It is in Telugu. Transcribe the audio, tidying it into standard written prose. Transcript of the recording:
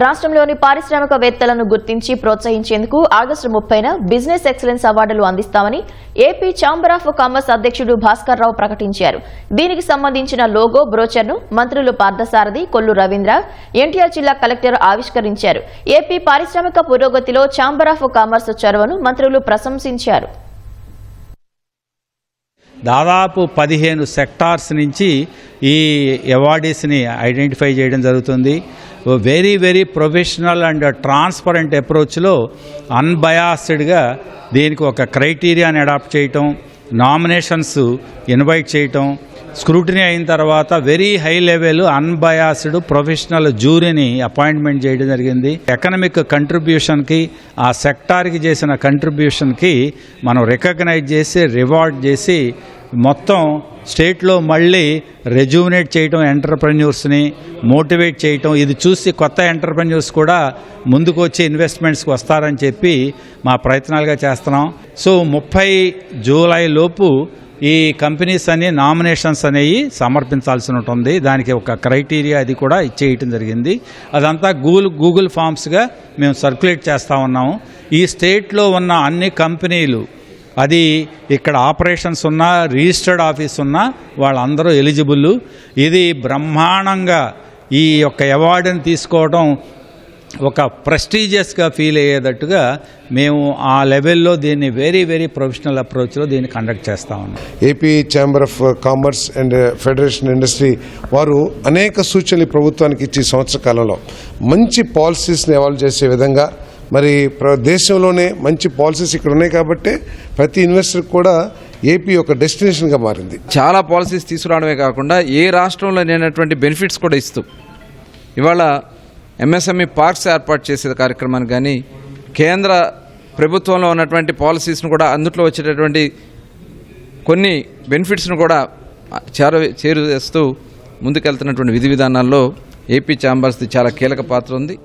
రాష్ట్రంలోని పారిశ్రామికవేత్తలను గుర్తించి ప్రోత్సహించేందుకు ఆగస్టు 30న బిజినెస్ ఎక్సలెన్స్ అవార్డులు అందిస్తామని ఏపీ ఛాంబర్ ఆఫ్ కామర్స్ అధ్యక్షుడు భాస్కర్ రావు ప్రకటించారు. దీనికి సంబంధించిన లోగో బ్రోచర్ను మంత్రులు పార్థసారథి, కొల్లు రవీంద్ర, ఎన్టీఆర్ జిల్లా కలెక్టర్ ఆవిష్కరించారు. ఏపీ పారిశ్రామిక పురోగతిలో ఛాంబర్ ఆఫ్ కామర్స్ చొరవను మంత్రులు ప్రశంసించారు. దాదాపు 15 సెక్టార్స్ నుంచి ఈ అవార్డీస్ని ఐడెంటిఫై చేయడం జరుగుతుంది. వెరీ ప్రొఫెషనల్ అండ్ ట్రాన్స్పరెంట్ అప్రోచ్లో అన్బయాస్డ్గా దీనికి ఒక క్రైటీరియాని అడాప్ట్ చేయటం, నామినేషన్స్ ఇన్వైట్ చేయటం, స్క్రూటినీ అయిన తర్వాత very high level unbiased professional జ్యూరీని అపాయింట్మెంట్ చేయడం జరిగింది. ఎకనమిక్ కంట్రిబ్యూషన్కి, ఆ సెక్టార్కి చేసిన కంట్రిబ్యూషన్కి మనం రికగ్నైజ్ చేసి రివార్డ్ చేసి మొత్తం స్టేట్లో మళ్ళీ రెజ్యూమినేట్ చేయటం, ఎంటర్ప్రెన్యూర్స్ని మోటివేట్ చేయటం, ఇది చూసి కొత్త ఎంటర్ప్రెన్యూర్స్ కూడా ముందుకు వచ్చి ఇన్వెస్ట్మెంట్స్కి వస్తారని చెప్పి మా ప్రయత్నాలుగా చేస్తున్నాం. సో 30 జూలై లోపు ఈ కంపెనీస్ అన్ని నామినేషన్స్ అనేవి సమర్పించాల్సి ఉంటుంది. దానికి ఒక క్రైటీరియా అది కూడా ఇచ్చేయటం జరిగింది. అదంతా గూగుల్ ఫామ్స్గా మేము సర్క్యులేట్ చేస్తూ ఉన్నాము. ఈ స్టేట్లో ఉన్న అన్ని కంపెనీలు, అది ఇక్కడ ఆపరేషన్స్ ఉన్నా, రిజిస్టర్డ్ ఆఫీస్ ఉన్నా వాళ్ళందరూ ఎలిజిబుల్. ఇది బ్రహ్మాండంగా ఈ యొక్క అవార్డుని తీసుకోవడం ఒక ప్రెస్టీజియస్గా ఫీల్ అయ్యేటట్టుగా మేము ఆ లెవెల్లో దీన్ని వెరీ ప్రొఫెషనల్ అప్రోచ్లో దీన్ని కండక్ట్ చేస్తూ ఉన్నాం. AP chamber of commerce and federation industry వారు అనేక సూచనలు ప్రభుత్వానికి ఇచ్చి సంవత్సర కాలంలో మంచి పాలసీస్ని ఎవాల్వ్ చేసే విధంగా, మరి దేశంలోనే మంచి పాలసీస్ ఇక్కడ ఉన్నాయి కాబట్టి ప్రతి ఇన్వెస్టర్ కూడా ఏపీ ఒక డెస్టినేషన్గా మారింది. చాలా పాలసీస్ తీసుకురావడమే కాకుండా ఏ రాష్ట్రంలో లేనటువంటి బెనిఫిట్స్ కూడా ఇస్తూ ఇవాళ ఎంఎస్ఎంఈ పార్క్స్ ఏర్పాటు చేసే కార్యక్రమాన్ని కానీ, కేంద్ర ప్రభుత్వంలో ఉన్నటువంటి పాలసీస్ను కూడా అందులో వచ్చేటటువంటి కొన్ని బెనిఫిట్స్ను కూడా చేరువేస్తూ ముందుకెళ్తున్నటువంటి విధి విధానాల్లో ఏపీ ఛాంబర్స్ది చాలా కీలక పాత్ర ఉంది.